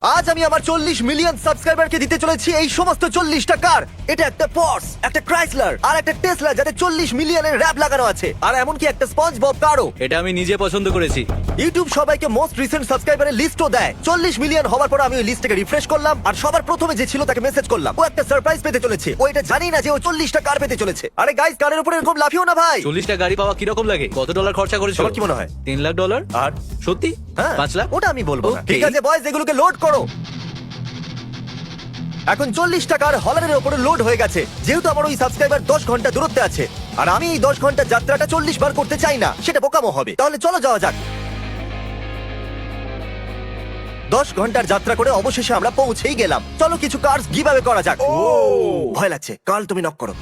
আজ আমি আমার 40 মিলিয়ন সাবস্ক্রাইবারকে দিতে চলেছি এই সমস্ত 40টা কার। এটা একটা পর্স, একটা ক্রাইসলার আর একটা টেসলা, যাতে 40 মিলিয়নের র‍্যাপ লাগানো আছে, আর এমনকি একটা স্পঞ্জ বব কারও। এটা আমি নিজে পছন্দ করেছি। ইউটিউব সবাইকে মোস্ট রিসেন্ট সাবস্ক্রাইবারের লিস্টও দেয়। 40 মিলিয়ন হওয়ার পর আমি ওই লিস্টটাকে রিফ্রেশ করলাম, আর সবার প্রথমে যে ছিল তাকে মেসেজ করলাম। ও একটা সারপ্রাইজ পেতে চলেছে। ও এটা জানি না যে ও 40টা কার পেতে চলেছে। আরে গাইস, কারের উপরে এরকম লাফিও না ভাই। 40টা গাড়ি পাওয়া কিরকম লাগে? কত ডলার খরচা করেছো? তোমার কি মনে হয়? $3 লাখ। আর সত্যি? হ্যাঁ, 5 লাখ? ওটা আমি বলবো না। Okay. ঠিক আছে বয়স, এগুলোকে লোড করো। এখন 40 টাকার হলারের উপরে লোড হয়ে গেছে। যেহেতু আমার ওই সাবস্ক্রাইবার 10 ঘন্টা দূরত্বে আছে, আর আমি এই 10 ঘন্টার যাত্রাটা 40 বার করতে চাই না, সেটা বোকামো হবে। তাহলে চলো যাওয়া যাক। 10 ঘন্টার যাত্রা করে অবশেষে আমরা পৌঁছেই গেলাম। চলো কিছু কার্স গিভঅ্যাওয়ে করা যাক। ভয় লাগছে। কাল তুমি নক করো।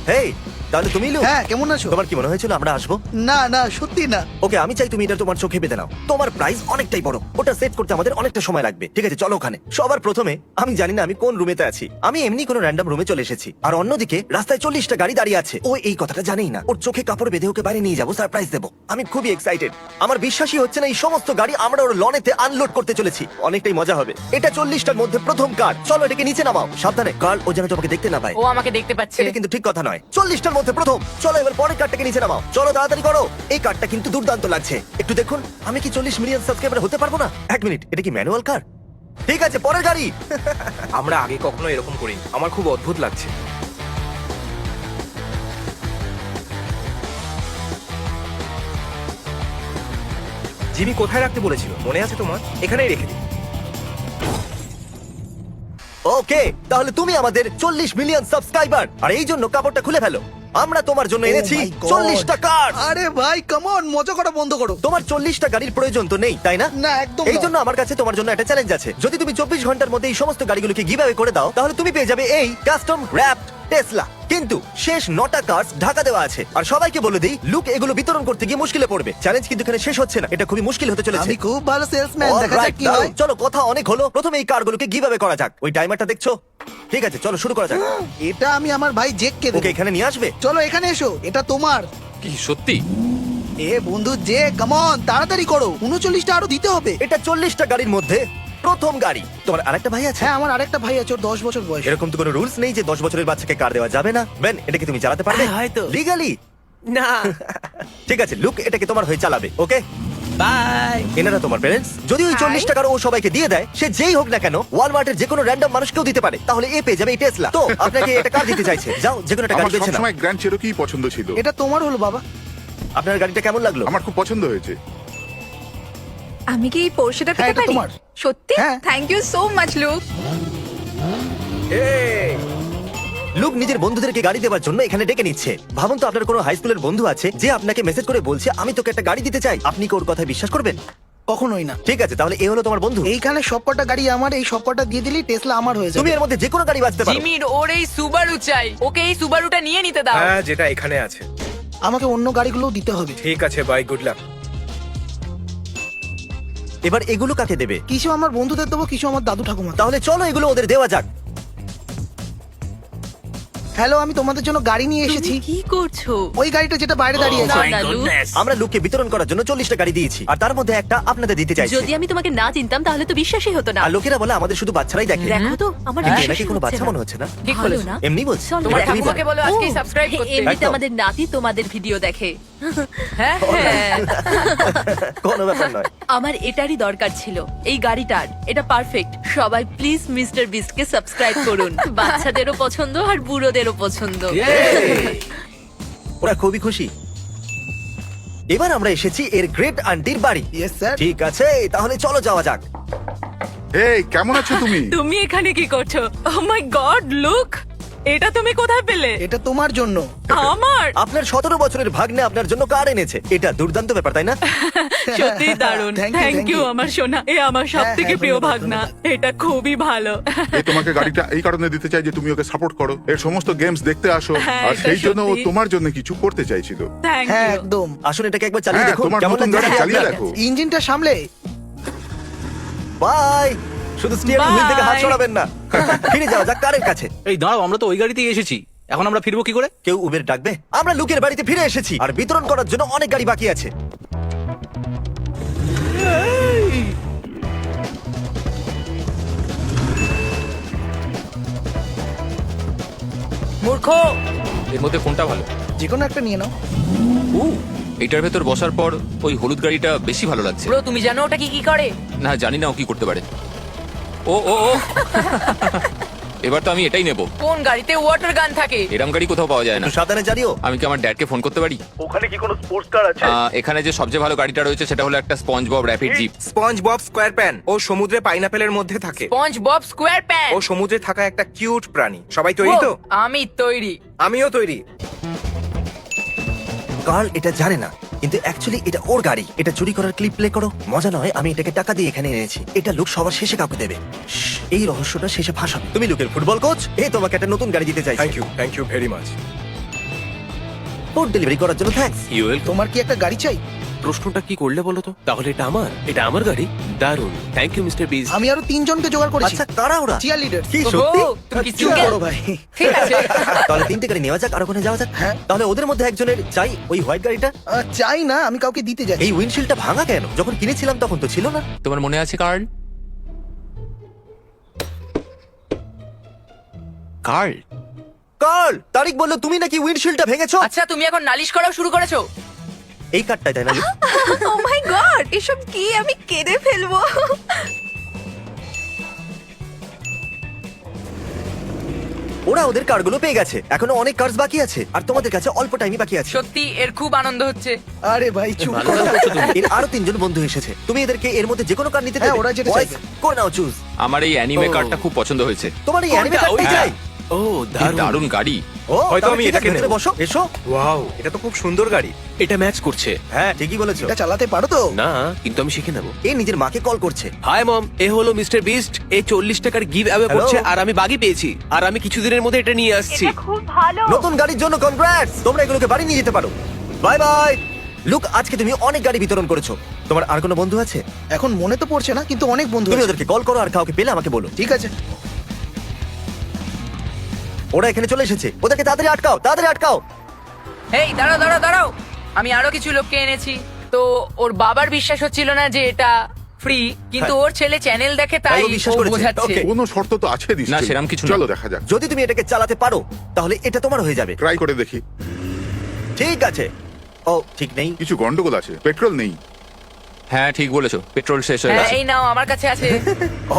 হেই, তাহলে তুমি লু। হ্যাঁ, কেমন আছো? তোমার কি মনে হয়েছিল আমরা আসবো? না না, সত্যি না। ওকে, আমি চাই তুমি এটা তোমার চোখে বেঁধে নাও। তোমার প্রাইস অনেকটাই বড়, ওটা সেট করতে আমাদের অনেকটা সময় লাগবে। ঠিক আছে, চলো ওখানে। সবার প্রথমে আমি জানি না আমি কোন রুমেতে আছি। আমি এমনি কোনো র্যান্ডম রুমে চলে এসেছি, আর অন্যদিকে রাস্তায় 40টা গাড়ি দাঁড়িয়ে আছে। ও এই কথাটা জানেই না। ওর চোখে কাপড় বেঁধে ওকে বাইরে নিয়ে যাবো, সারপ্রাইজ দেবো। আমি খুবই এক্সাইটেড। আমার বিশ্বাসই হচ্ছে না এই সমস্ত গাড়ি আমরা ওর লনেতে আনলোড করতে চলেছি। অনেকটাই মজা হবে। এটা 40টার মধ্যে প্রথম কার। চলো এটাকে নিচে নামাও। সাবধানে কার্ল, ও যেন তোমাকে দেখতে না পায়। ও আমাকে দেখতে পাচ্ছে। এটা কিন্তু ঠিক কথা নয়। 40টার মধ্যে প্রথম। চলো এবার পরের কার্ডটাকে নিচে নামাও। চলো তাড়াতাড়ি করো। এই কার্ডটা কিন্তু দুর্দান্ত লাগছে। একটু দেখুন, আমি কি 40 মিলিয়ন সাবস্ক্রাইবার হতে পারবো না? এক মিনিট, এটা কি ম্যানুয়াল কার? ঠিক আছে, পরের গাড়ি। আমরা আগে কখনো এরকম করিনি। আমার খুব অদ্ভুত লাগছে। জিমি কোথায় রাখতে বলেছিল মনে আছে তোমার? এখানেই রেখে দিই। ওকে, তাহলে তুমি আমাদের 40 মিলিয়ন সাবস্ক্রাইবার, আর এই জন্য কাপড়টা খুলে ফেলো। আমরা তোমার জন্য এনেছি Oh my God! 40টা কার। আরে ভাই, কাম অন, মজা করা বন্ধ করো। তোমার 40টা গাড়ির প্রয়োজন তো নেই, তাই না? না, একদম এই না। জন্য আমার কাছে তোমার জন্য একটা চ্যালেঞ্জ আছে। যদি তুমি 24 ঘন্টার মধ্যে এই সমস্ত গাড়িগুলোকে গিভঅ্যাওয়ে করে দাও, তাহলে তুমি পেয়ে যাবে এই কাস্টম র‍্যাপড টেসলা। কিন্তু শেষ 9টা কার্স ঢাকা দেওয়া আছে। আর সবাইকে বলে দিই, লুক এগুলো বিতরণ করতে গিয়ে মুশকিলে পড়বে। চ্যালেঞ্জ কিন্তু এখানে শেষ হচ্ছে না, এটা খুবই মুশকিল হতে চলেছে। আমি খুব ভালো সেলসম্যান, দেখা যাক Alright, কি দাঁড়াও, হয়। চলো কথা অনেক হলো। প্রথমে এই কারগুলোকে গিভঅ্যাওয়ে করা যাক। ওই টাইমারটা দেখছো? ঠিক আছে, চলো শুরু করা যাক। এটা আমি আমার ভাই জেককে দেব। ওকে এখানে নিয়ে আসবে। চলো এখানে এসো, এটা তোমার। কি সত্যি? এ বন্ধু জে, কাম অন, তাড়াতাড়ি করো। 39টা আরো দিতে হবে। এটা 40টা গাড়ির মধ্যে প্রথম গাড়ি। তোমার আরেকটা ভাই আছে? হ্যাঁ, আমার আরেকটা ভাই আছে, ওর 10 বছর বয়স। এরকম তো কোনো রুলস নেই যে 10 বছরের বাচ্চাকে কার দেওয়া যাবে না। বেন, এটাকে তুমি চালাতে পারবে? হ্যাঁ, হয়তো। লিগালি? না। ঠিক আছে, লুক এটাকে তোমার হয়ে চালাবে। ওকে, বাই। এনারা তোমার প্যারেন্টস। যদি ওই 40 টাকার ও সবাইকে দিয়ে দেয়, সে যেই হোক না কেন, ওয়ালমার্টের যে কোনো র্যান্ডম মানুষকেও দিতে পারে, তাহলে এ পেয়ে যাবে এই টেসলা। তো আপনাকে এটা কার দিতে চাইছে? যাও, যে কোনো একটা গাড়ি আমার বেছে নাও। সবসময় গ্র্যান্ড চেরোকি পছন্দ ছিল। এটা তোমার হলো বাবা। আপনার গাড়িটা কেমন লাগলো? আমার খুব পছন্দ হয়েছে। আমি কি এই পোর্শেটা হ্যাঁ, পেতে এটা পারি? তোমার। সত্যি? হ্যাঁ। Thank you so much Luke. Luke নিজের বন্ধুদেরকে গাড়ি দেওয়ার জন্য এখানে ডেকে নিচ্ছে। ভাবুন তো, আপনার কোনো হাই স্কুলের বন্ধু আছে যে আপনাকে মেসেজ করে বলছে আমি তোকে একটা গাড়ি দিতে চাই। আপনি কি ওর কথায় বিশ্বাস করবেন? কখনোই না। ঠিক আছে, তাহলে এ হলো তোমার বন্ধু। এইখানে সবকটা গাড়ি আমার, এই সবকটা দিয়ে দিলেই টেসলা আমার হয়ে তুমি যাবে। এর মধ্যে যে কোনো গাড়ি বাজতে পারো। জিমির ওর এই সুবারু চাই। ওকে এই সুবারুটা নিয়ে নিতে দাও। হ্যাঁ, যেটা এখানে আছে। আমাকে অন্য গাড়িগুলোও দিতে হবে। ঠিক আছে, বাই, গুড লাক। এবার এগুলো কাকে দেবে? কিছু আমার বন্ধুদের দেবো, কিছু আমার দাদু ঠাকুমা। তাহলে চলো এগুলো ওদের দেওয়া যাক। হ্যালো, আমি তোমাদের জন্য গাড়ি নিয়ে এসেছি। কি করছো? ওই গাড়িটা যেটা বাইরে দাঁড়িয়ে আছে। না, লুক। আমরা লুককে বিতরণ করার জন্য 40টা গাড়ি দিয়েছি, আর তার মধ্যে একটা আপনাদের দিতে চাইছি। যদি আমি তোমাকে না চিনতাম তাহলে তো বিশ্বাসই হতো না। আর লোকেরা বলে আমাদের শুধু বাচ্চারাই দেখে। দেখো তো আমার কিন্তু বিশ্বাসই এনাকে কোনো হচ্ছে বাচ্চা না। মনে হচ্ছে না। ঠিক ভালো বলেছো। না? এমনি বলছি। চলো, তোমার এটা তুমি ঠাকুমাকে বলো আজকেই ও, সাবস্ক্রাইব করতে। এমনিতে একদম। আমাদের নাতি তোমাদের ভিডিও দেখে। হ্যাঁ হ্যাঁ। কোনো ব্যাপার নয়। আমার এটারই দরকার ছিল, এই গাড়িটার। এটা পারফেক্ট। সবাই প্লিজ মিস্টার বিস্টকে সাবস্ক্রাইব করুন। বাচ্চাদেরও পছন্দ আর বুড়োদেরও পছন্দ। ওরা খুবই খুশি। এবার আমরা এসেছি এর গ্রেট আন্টির বাড়ি। Yes sir. ঠিক আছে, তাহলে চলো যাওয়া যাক। এই কেমন আছো তুমি? তুমি এখানে কি করছো? ও মাই গড, লুক। এটা তুমি কোথায় পেলে? এটা তোমার জন্য। আমার আপনার 17 বছরের ভাগ্নে আপনার জন্য কার এনেছে। এটা দুর্দান্ত ব্যাপার, তাই না? সত্যি দারুণ। Thank you, thank thank you you. আমার সোনা। এ আমার সব হ্যাঁ, থেকে হ্যাঁ, প্রিয় ধন্যবাদ, ভাগনা। ধন্যবাদ। এটা খুবই ভালো। এই তোমাকে গাড়িটা এই কারণে দিতে চাই যে তুমি ওকে সাপোর্ট করো, এর সমস্ত গেমস দেখতে আসো, হ্যাঁ, আর এটা সেই জন্য ও সত্যি। তোমার জন্য কিছু করতে চাইছিল। থ্যাংক হ্যাঁ, ইউ। একদম। আসুন এটাকে একবার চালিয়ে হ্যাঁ, দেখুন তোমার কেমন নতুন লাগছে। গাড়ি চালিয়ে দেখো। ইঞ্জিনটা সামলে। বাই। শুধু স্টিয়ারিং হুইল থেকে হাত Bye. সরাবেন না। ফিরে যাওয়া যাক কারের কাছে। এই দাঁড়াও, আমরা তো ওই গাড়িতেই এসেছি। এখন আমরা ফিরবো কি করে? কেউ উবের ডাকবে? আমরা লুকের বাড়িতে ফিরে এসেছি, আর বিতরণ করার জন্য অনেক গাড়ি বাকি আছে। মূর্খ। এর মধ্যে কোনটা ভালো? যে কোনো একটা নিয়ে নাও। এটার ভেতর বসার পর ওই হলুদ গাড়িটা বেশি ভালো লাগছে। ব্রো তুমি জানো ওটা কি কি করে? না, জানি না ও কি করতে পারে। ও ও ও এবার তো আমি এটাই নেব। কোন গাড়িতে ওয়াটার গান থাকে? এরম গাড়ি কোথাও পাওয়া যায় না। একটু সাবধানে জানিও। আমি কি আমার ড্যাডকে ফোন করতে পারি? ওখানে কি কোনো স্পোর্টস কার আছে? এখানে যে সবচেয়ে ভালো গাড়িটা রয়েছে সেটা হলো একটা SpongeBob rapid jeep. SpongeBob SquarePants ও সমুদ্রে পাইনাপেলের মধ্যে থাকে। SpongeBob SquarePants. ও সমুদ্রে থাকা একটা কিউট প্রাণী। সবাই তৈরি তো? আমি তৈরি। আমিও তৈরি। কার্ল এটা জানে না, কিন্তু অ্যাকচুয়ালি এটা ওর গাড়ি। এটা চুরি করার ক্লিপ প্লে করো। মজা নয়, আমি এটাকে টাকা দিয়ে এখানে এনেছি। এটা লুক সবার শেষে কাউকে দেবে। শ্শ্, এই রহস্যটা শেষে ফাঁসাবে। তুমি লুকের ফুটবল কোচ, এই তোমাকে একটা নতুন গাড়ি দিতে চাই। Thank you very much. Food delivery করার জন্য থ্যাঙ্কস। তোমার কি একটা গাড়ি চাই? প্রশ্নটা কি করলে বলো তো? তাহলে এটা আমার গাড়ি। দারুন, থ্যাংক ইউ মিস্টার বিজ। আমি আরো 3 জনকে জোগাড় করেছি। আচ্ছা, কারা ওরা? Cheerleader. কি সত্যি? ও, তুমি কি চুপ চুপ করো ভাই। ঠিক আছে। তাহলে 3টে গাড়ি নেওয়া যাক, আর ওখানে যাওয়া যাক। হ্যাঁ। তাহলে ওদের মধ্যে একজনের চাই ওই হোয়াইট গাড়িটা। চাই না, আমি কাউকে দিতে যাচ্ছি। এই উইন্ডশিল্ডটা ভাঙা কেন? যখন কিনেছিলাম তখন তো ছিল না। তোমার মনে আছে কার্ল? কার্ল, কার্ল, তারিক বললো তুমি নাকি উইন্ডশিল্ডটা ভেঙেছো। আচ্ছা তুমি এখন নালিশ করাও শুরু করেছো? এই কার্ডটাই তাই না? ও মাই গড, এসব কি? আমি কেঁদে ফেলবো। ওরা ওদের কারগুলো পেয়ে গেছে। এখনো অনেক কার্স বাকি আছে, আর তোমাদের কাছে অল্প টাইমই বাকি আছে। সত্যি এর খুব আনন্দ হচ্ছে। আরে ভাই চুপ ভালো করো। করছো তুমি। এর আরো 3জন বন্ধু এসেছে। তুমি এদেরকে এর মধ্যে যে কোনো কার নিতে হ্যাঁ, দেবে। ওরা যেটা Boys, চাইবে। করে নাও চুজ। আমার এই অ্যানিমে ও। কারটা খুব পছন্দ হয়েছে। তোমার এই অ্যানিমে কোনটা? কারটাই ওইটা? চাই। ও কি দারুন। দারুণ গাড়ি। ও, হয়তো তাহলে আমি ঠিক আছে, এটাকে ভেতরে নেবো। বসো, এসো। ওয়াও, এটা তো খুব সুন্দর গাড়ি। এটা ম্যাচ করছে। হ্যাঁ, ঠিকই বলেছো। এটা চালাতে পারো তো? না, কিন্তু আমি শিখে নেব। এ নিজের মাকে কল করছে। হাই মম, এ হলো মিস্টার বিস্ট। এ 40 টাকার গিভ অ্যাওয়ে Hello? করছে আর আমি বাগি পেয়েছি। আর আমি কিছুদিনের মধ্যে এটা নিয়ে আসছি। নতুন গাড়ির জন্য কনগ্রাটস। তোমরা এগুলোকে বাড়ি নিয়ে যেতে পারো। Bye bye. লুক, আজকে তুমি অনেক গাড়ি বিতরণ করেছো। তোমার আর কোনো বন্ধু আছে? এখন মনে তো পড়ছে না, কিন্তু অনেক বন্ধু তুমি আছে। ওদেরকে কল করো, আর কাউকে পেলে আমাকে বলো। ঠিক আছে। ওরা এখানে চলে এসেছে। ওদেরকে তাড়াতাড়ি আটকাও, তাড়াতাড়ি আটকাও। এই দাঁড়াও দাঁড়াও দাঁড়াও, আমি আরো কিছু লোককে এনেছি। তো ওর বাবার বিশ্বাস হচ্ছিল না যে এটা ফ্রি, কিন্তু ওর ছেলে চ্যানেল দেখে তাই তাই ও বিশ্বাস ও করেছে। বোঝাচ্ছে। Okay. কোনো শর্ত তো আছে না, নিশ্চয়ই। সেরম কিছু না। চলো দেখা যাক। যদি তুমি এটাকে চালাতে পারো তাহলে এটা তোমার হয়ে যাবে। ট্রাই করে দেখি। ঠিক আছে। ও ঠিক নেই। কিছু গন্ডগোল আছে, পেট্রোল নেই। হ্যাঁ, ঠিক বলেছো, পেট্রোল শেষ হয়ে হ্যাঁ গেছে। এই নাও, আমার কাছে আছে।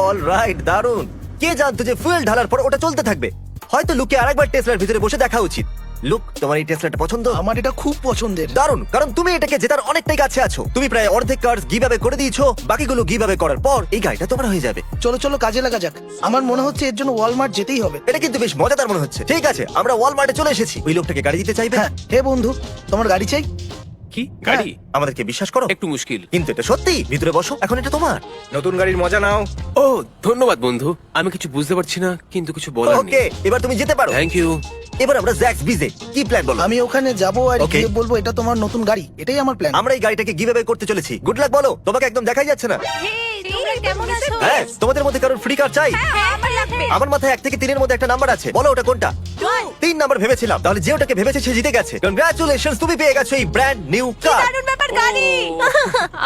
অল রাইট, দারুন। কে জানতো যে ফুয়েল ঢালার পর ওটা চলতে থাকবে? হয়তো লুকে আরেকবার টেসলার ভিতরে বসে দেখা উচিত। লুক, তোমার এই টেসলাটা পছন্দ? আমার এটা খুব পছন্দের। দারুন, কারণ তুমি এটাকে জেতার অনেকটাই কাছে আছো। তুমি প্রায় অর্ধেক কার্স গিভ অ্যাওয়ে করে দিয়েছো। বাকিগুলো গিভ অ্যাওয়ে করার পর এই গাড়িটা তোমার হয়ে যাবে। চলো চলো কাজে লাগা যাক। আমার মনে হচ্ছে এর জন্য ওয়ালমার্ট যেতেই হবে। এটা কিন্তু বেশ মজাদার মনে হচ্ছে। ঠিক আছে, আমরা ওয়ালমার্টে চলে এসেছি। ওই লোকটাকে গাড়ি দিতে চাইবে? হ্যাঁ, হে বন্ধু, তোমার গাড়ি চাই? কি গাড়ি? আমাদেরকে বিশ্বাস করো। একটু মুশকিল। কিন্তু এটা সত্যি। ভিতরে বসো, এখন এটা তোমার। নতুন গাড়ির মজা নাও। ও ধন্যবাদ বন্ধু। আমি কিছু বুঝতে পারছি না, কিন্তু কিছু বলার ওকে, নেই। এবার তুমি যেতে পারো। Thank you. এবার আমরা জ্যাক্স বিজে কি প্ল্যান বলো? আমি ওখানে যাব আর Okay. গিয়ে বলবো এটা তোমার নতুন গাড়ি। এটাই আমার প্ল্যান। আমরা এই গাড়িটাকে গিভ অ্যাওয়ে করতে চলেছি। গুড লাক বলো। তোমাকে একদম দেখাই যাচ্ছে না। তোমরা কেমন আছো? হ্যাঁ, তোমাদের মধ্যে কারোর ফ্রি কার চাই? আমার লাগবে। আমার মাথায় 1 থেকে 3 এর মধ্যে একটা নাম্বার আছে। বলো ওটা কোনটা? 3 নাম্বার ভেবেছিলাম। তাহলে যে ওটাকে ভেবেছে সে জিতে গেছে। কনগ্রাচুলেশনস, তুমি পেয়ে গেছো এই ব্র্যান্ড নিউ কার। দারুণ ব্যাপার, গাড়ি।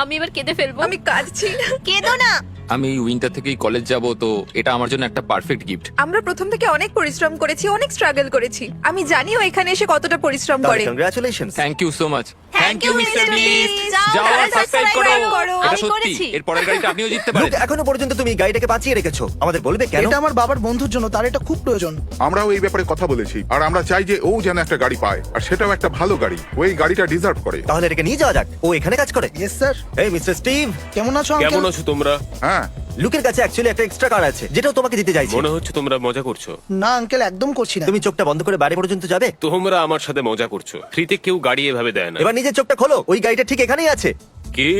আমি এবার কেঁদে ফেলবো। আমি কাঁদছি। কেঁদো না। আমি এই উইন্টার থেকেই কলেজ যাব, তো এটা আমার জন্য একটা পারফেক্ট গিফট। আমরা প্রথম থেকে অনেক পরিশ্রম করেছি, অনেক স্ট্রাগল করেছি। আমি জানিও এখানে এসে কতটা পরিশ্রম করে। Congratulations. Thank you so much. Thank you, Mr. Beast. যাও আর সাবস্ক্রাইব করো। এটা আমি সত্যি, করেছি। এর পরের গাড়িটা আপনিও জিততে লুক, পারেন। এখনো পর্যন্ত তুমি এই গাড়িটাকে বাঁচিয়ে রেখেছো। আমাদের বলবে কেন? এটা আমার বাবার বন্ধুর জন্য, তার এটা খুব প্রয়োজন। আমরাও এই ব্যাপারে কথা বলেছি, আর আমরা চাই যে ও যেন একটা গাড়ি পায়, আর সেটাও একটা ভালো গাড়ি। ওই গাড়িটা ডিজার্ভ করে। তাহলে এটাকে নিয়ে যাওয়া যাক। ও এখানে কাজ করে। Yes sir. এই মিস্টার স্টিভ, কেমন আছো কেমন আঙ্কেল? আছো তোমরা? হ্যাঁ, লুকের কাছে অ্যাকচুয়ালি একটা এক্সট্রা কার আছে যেটাও তোমাকে দিতে চাইছি। মনে হচ্ছে তোমরা মজা করছো। না আঙ্কেল, একদম করছি না। তুমি চোখটা বন্ধ করে বাইরে পর্যন্ত যাবে। তোমরা আমার সাথে মজা করছো। ফ্রিতে কেউ গাড়ি এভাবে দেয় না। এবার নিজের চোখটা খোলো। ওই গাড়িটা ঠিক এখানেই আছে। কি?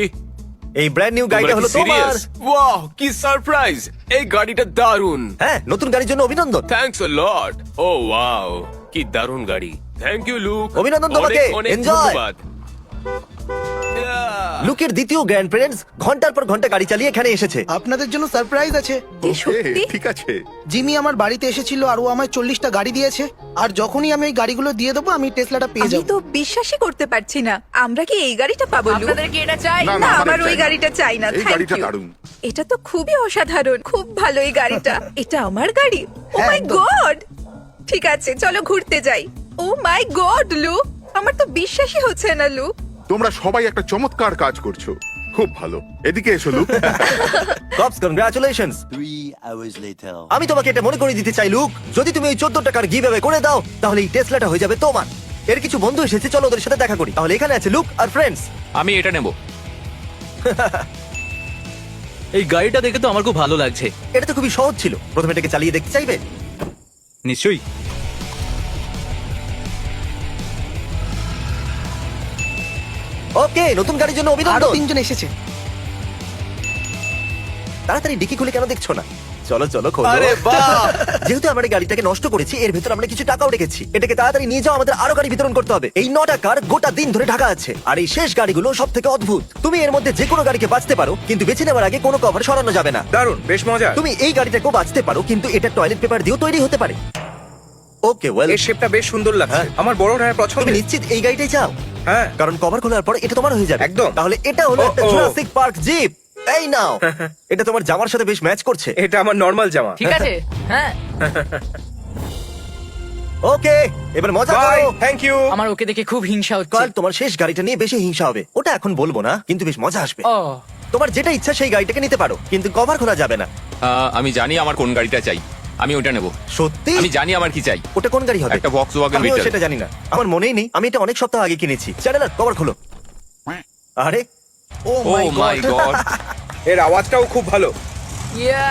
এই ব্র্যান্ড নিউ গাড়িটা হলো তোমার। ওয়াও, কি সারপ্রাইজ! এই গাড়িটা দারুন। হ্যাঁ, নতুন গাড়ির জন্য অভিনন্দন। Thanks a lot. O wow, কি দারুন গাড়ি। Thank you Luke. অভিনন্দন তোমাকে। অনেক অনেক Enjoy. ধন্যবাদ। লুকের দ্বিতীয় গ্র্যান্ড প্যারেন্টস ঘন্টার পর ঘন্টা গাড়ি চালিয়ে এখানে এসেছে। আপনাদের জন্য সারপ্রাইজ আছে। ওকে, ঠিক আছে। জিমি আমার বাড়িতে এসেছিল আর ও আমায় 40টা গাড়ি দিয়েছে। আর যখনই আমি এই গাড়িগুলো দিয়ে দেবো, আমি টেসলাটা পেয়ে আমি যাবো। তো বিশ্বাসই করতে পারছি না। আমরা কি এই গাড়িটা পাবো? লু? আপনাদের কি এটা চাই? না, না, আমার আমার ওই চাই না। গাড়িটা চাই না। এই থ্যাংক গাড়িটা ইউ। দারুণ। এটা তো খুবই অসাধারণ, খুব ভালো এই গাড়িটা। এটা আমার গাড়ি। ও হ্যাঁ, মাই একদম। গড! ঠিক আছে চলো ঘুরতে যাই। ও মাই গড লু, আমার তো বিশ্বাসই হচ্ছে না লু। তোমরা সবাই একটা চমৎকার কাজ করছো, খুব ভালো। এদিকে এসো লুক। Corps congratulations. আমি তোমাকে এটা মনে করে দিতে চাই লুক, যদি তুমি ওই 14 টাকার গিভঅ্যাওয়ে করে দাও তাহলে এই টেসলাটা হয়ে যাবে তোমার। এর কিছু বন্ধু এসেছে, চলো ওদের সাথে দেখা করি। তাহলে এখানে আছে লুক আর ফ্রেন্ডস। আমি এটা নেব। এই গাড়িটা দেখে তো আমার খুব ভালো লাগছে। এটা তো খুবই সহজ ছিল, প্রথমে এটাকে চালিয়ে দেখতে চাইবে? নিশ্চয়ই। ওকে, নতুন গাড়ির জন্য আরো অভিনন্দন। 3 জন এসেছে। তাড়াতাড়ি ডিকি খুলে কেন দেখছো না? চলো চলো খোলো। আরে বাহ! যেহেতু আমরা এই গাড়িটাকে নষ্ট করেছি, এর ভিতর আমরা কিছু টাকাও রেখেছি। এটাকে তাড়াতাড়ি নিয়ে যাও, আমাদের আরো গাড়ি বিতরণ করতে হবে। এই 9টা কার গোটা দিন ধরে ঢাকা আছে, আর এই শেষ গাড়িগুলো সব থেকে অদ্ভুত। তুমি এর মধ্যে যে কোনো গাড়িকে বাঁচতে পারো, কিন্তু বেছে নেওয়ার আগে কোনো কভার সরানো যাবে না। দারুণ, বেশ মজা। তুমি এই গাড়িটাকেও বাঁচতে পারো, কিন্তু এটা টয়লেট পেপার দিয়েও তৈরি হতে পারে। ওকে ওয়েল, এর শেপটা বেশ সুন্দর লাগছে, হ্যাঁ। আমার বড় ভাইয়ের তুমি পছন্দ। নিশ্চিত এই গাড়িটাই চাও? হ্যাঁ, কারণ কভার খোলার পর এটা তোমার হয়ে যাবে। একদম। তাহলে এটা হলো একটা ও, ও। Jurassic Park jeep. এই নাও, এটা তোমার জামার সাথে বেশ ম্যাচ করছে। এটা আমার নর্মাল জামা। ঠিক আছে, হ্যাঁ। ওকে, এবার মজা বাই, করো। Thank you. আমার ওকে দেখে খুব হিংসা হচ্ছে। কাল তোমার শেষ গাড়িটা নিয়ে বেশি হিংসা হবে। ওটা এখন বলবো না, কিন্তু বেশ মজা আসবে। ও তোমার যেটা ইচ্ছা সেই গাড়িটাকে নিতে পারো, কিন্তু কভার খোলা যাবে না। আমি জানি আমার কোন গাড়িটা চাই, আমি ওটা নেব। সত্যি? আমি জানি আমার কি চাই। ওটা কোন গাড়ি হবে? একটা Volkswagen আমিও Beetle। সেটা জানি না, আমার মনেই নেই। আমি এটা অনেক সপ্তাহ আগে কিনেছি। চ্যানেলার কভার খোলো। আরে ও ও মাই মাই গড। গড। এর আওয়াজটাও খুব ভালো। ইয়া,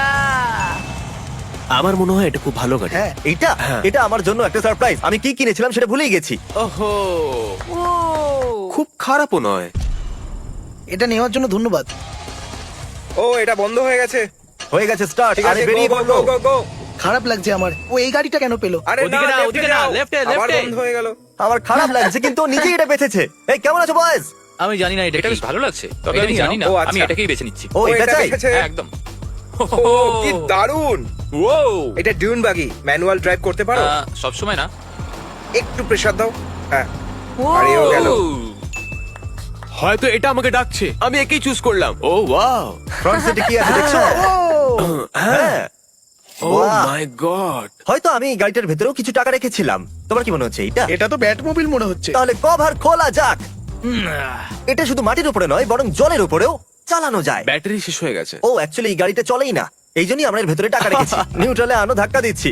আমার মনে হয় এটা খুব ভালো গাড়ি। হ্যাঁ, এইটা এটা আমার জন্য একটা সারপ্রাইজ। আমি কি কিনেছিলাম সেটা ভুলেই গেছি। ওহো, ও খুব খারাপও নয়। এটা নেওয়ার জন্য ধন্যবাদ। ও, এটা বন্ধ হয়ে গেছে। হয়ে গেছে স্টার্ট। ঠিক আরে আছে, বেরিয়ে গো পড়লো। গো গো গো। খারাপ লাগছে আমার, ও এই গাড়িটা কেন পেলো? আরে ওদিকে না, left-এ ওদিকে না, যাও। left-এ, আবার left-এ। বন্ধ হয়ে গেল। আমার খারাপ লাগছে, কিন্তু ও নিজেই এটা বেঁচেছে। এই কেমন আছো বয়েজ? আমি জানি না এটা এটা কি। বেশ ভালো লাগছে, তবে এটা আমি নিয়ে জানি না, নাও। ও, আচ্ছা। আমি এটাকেই বেছে নিচ্ছি। ও এটা চাই? দেখেছে? হ্যাঁ, একদম। ও, কি দারুণ। ও, এটা ডিউন বাগি, ম্যানুয়াল ড্রাইভ করতে পারো? সব সময় না। একটু প্রেসার দাও। হ্যাঁ, ও আরে ও গেল। হয়তো এটা আমাকে ডাকছে, আমি একেই চুজ করলাম। ও ওয়াও, ফ্রন্ট সিটে কি আছে দেখছো? হ্যাঁ। ও বাহ। মাই গড। হয়তো আমি এই গাড়িটার ভেতরেও কিছু টাকা রেখেছিলাম। তোমার কি মনে হচ্ছে এইটা? এটা তো ব্যাটমোবিল মনে হচ্ছে। তাহলে কভার খোলা যাক। এটা শুধু মাটির উপরে নয়, বরং জলের উপরেও চালানো যায়। ব্যাটারি শেষ হয়ে গেছে। ও অ্যাকচুয়ালি এই গাড়িটা চলেই না, এই জন্যই আমরা এর ভেতরে টাকা রেখেছি। নিউট্রালে আনো ধাক্কা দিচ্ছি।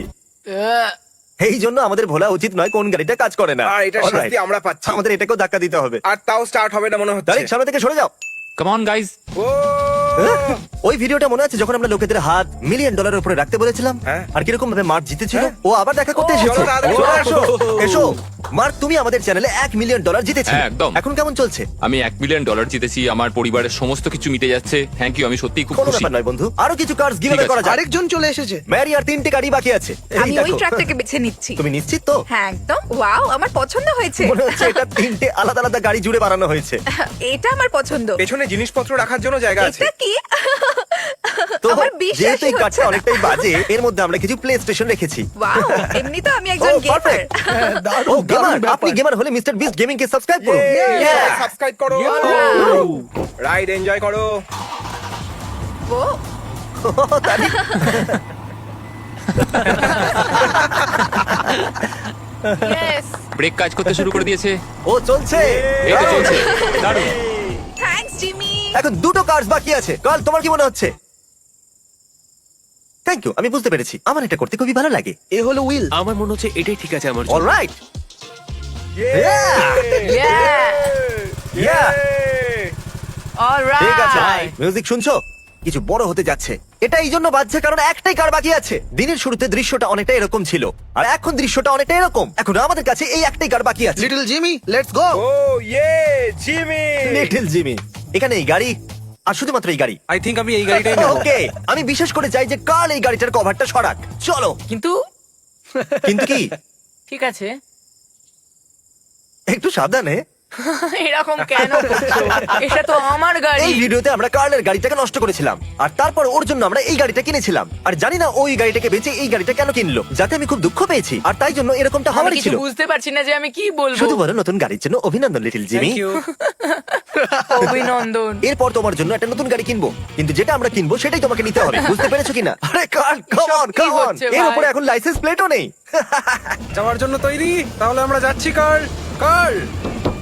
এই জন্য আমাদের ভোলা উচিত নয় কোন গাড়িটা কাজ করে না। আর এটার Alright, শাস্তি আমরা পাচ্ছি। আমাদের এটাকেও ধাক্কা দিতে হবে। আর তাও স্টার্ট হবে না মনে হচ্ছে। তারিখ সামনে থেকে সরে যাও। Come on guys. ও, ওই ভিডিওটা মনে আছে যখন আমরা লোকেদের হাত $1 মিলিয়ন উপরে রাখতে বলেছিলাম? হ্যাঁ। আর কিরকম ভাবে মার্ক জিতেছিল? হ্যাঁ। ও আবার দেখা করতে ও, এসেছে। চলো তাড়াতাড়ি চলে চলে আসো। আসো। এসো মার্ক, তুমি আমাদের চ্যানেলে $1 মিলিয়ন জিতেছিলে। হ্যাঁ, একদম। এখন কেমন চলছে? আমি $1 মিলিয়ন জিতেছি, আমার পরিবারের সমস্ত কিছু মিটে যাচ্ছে। থ্যাংক ইউ, আমি সত্যিই খুব কোনো খুশি। ব্যাপার নয় বন্ধু, আরো কিছু কার্ডস গিভ ঠিক করা আছে। যাক। আরেকজন চলে এসেছে। ম্যারি আর 3টে গাড়ি বাকি আছে। এই আমি ওই দেখো। ট্রাকটাকে বেছে নিচ্ছি। তুমি নিশ্চিত তো? হ্যাঁ একদম, ওয়াও আমার পছন্দ হয়েছে। মনে হচ্ছে এটা 3টে আলাদা আলাদা গাড়ি জুড়ে বানানো হয়েছে। এটা আমার পছন্দ। পেছনে জিনিসপত্র রাখার জন্য জায়গা আছে। এটা কি? তো আমার যেহেতু বিশ্বাসই এই কার্ডটা হচ্ছে না। অনেকটাই বাজে, এর মধ্যে আমরা কিছু প্লে স্টেশন রেখেছি। ওয়াও, এমনি তো আমি একজন Oh, গেমার। perfect. হ্যাঁ, দারুণ, ও দারুণ গেমার, ব্যাপার। আপনি গেমার হলে মিস্টার বিস্ট গেমিং কে সাবস্ক্রাইব করুন। Yeah. সাবস্ক্রাইব করো। রাইড এনজয় করো। ও, তারই- ইয়েস। ব্রেক কাজ করতে শুরু করে দিয়েছে। ও চলছে। এই তো চলছে, দারুণ। Thanks Jimmy. এখন 2টো কার্ডস বাকি আছে। কাল তোমার কি মনে হচ্ছে? থ্যাংক ইউ, আমি বুঝতে পেরেছি। আমার এটা করতে খুবই ভালো লাগে। এ হলো উইল। আমার মনে হচ্ছে এটাই ঠিক আছে আমার জন্য। অলরাইট। ইয়া, ঠিক আছে, অলরাইট। মিউজিক শুনছো? কিছু বড় হতে যাচ্ছে। এটা এই জন্য বাজছে কারণ একটাই কার বাকি আছে। দিনের শুরুতে দৃশ্যটা অনেকটা এরকম ছিল, আর এখন দৃশ্যটা অনেকটা এরকম। এখন আমাদের কাছে এই একটাই কার বাকি আছে। Little Jimmy, let's go. ও ইয়ে, জিমি। Little Jimmy. এখানে এই গাড়ি আর শুধুমাত্র এই গাড়ি। আই থিঙ্ক আমি এই গাড়িটাই নেব। ওকে, আমি বিশেষ করে চাই যে কাল এই গাড়িটার কভারটা সরাক। চলো। কিন্তু কিন্তু কি? ঠিক আছে, একটু সাবধানে। এরকম কেন করছো? এটা তো আমার গাড়ি। এই ভিডিওতে আমরা কার্লের গাড়িটাকে নষ্ট করেছিলাম, আর তারপর ওর জন্য আমরা এই গাড়িটা কিনেছিলাম। আর জানি না ওই গাড়িটাকে বেচে এই গাড়িটা কেন কিনলো, যাতে আমি খুব দুঃখ পেয়েছি। আর তাই জন্য এরকমটা আমি হওয়ারই কিছু ছিল। বুঝতে পারছি না যে আমি কি বলবো। শুধু বলো নতুন গাড়ির জন্য অভিনন্দন লিটল জিমি। Thank you. অভিনন্দন। এরপর তোমার জন্য একটা নতুন গাড়ি কিনবো, কিন্তু যেটা আমরা কিনবো সেটাই তোমাকে নিতে হবে, বুঝতে পেরেছো কিনা? আরে কার, কাম অন, কি কাম অন। হচ্ছে এর ভাই? উপরে এখন লাইসেন্স প্লেটও নেই। যাওয়ার জন্য তৈরি? তাহলে আমরা যাচ্ছি কার্ল। কার্ল,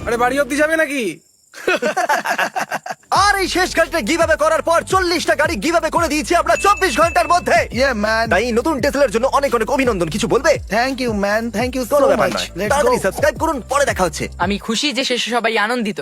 আরে বাড়ি অব্দি যাবে নাকি? আর এই শেষ গাড়িটা গিভঅ্যাওয়ে করার পর 40টা গাড়ি গিভঅ্যাওয়ে করে দিয়েছি আমরা 24 ঘন্টার মধ্যে। ইয়ে ম্যান, তাই নতুন টেসলার জন্য অনেক অনেক অভিনন্দন। কিছু বলবে? Thank you man, thank you so কোনো ব্যাপার মাচ। নয়, লেটস গো। তাড়াতাড়ি সাবস্ক্রাইব করুন, পরে দেখা হচ্ছে। আমি খুশি যে শেষে সবাই আনন্দিত।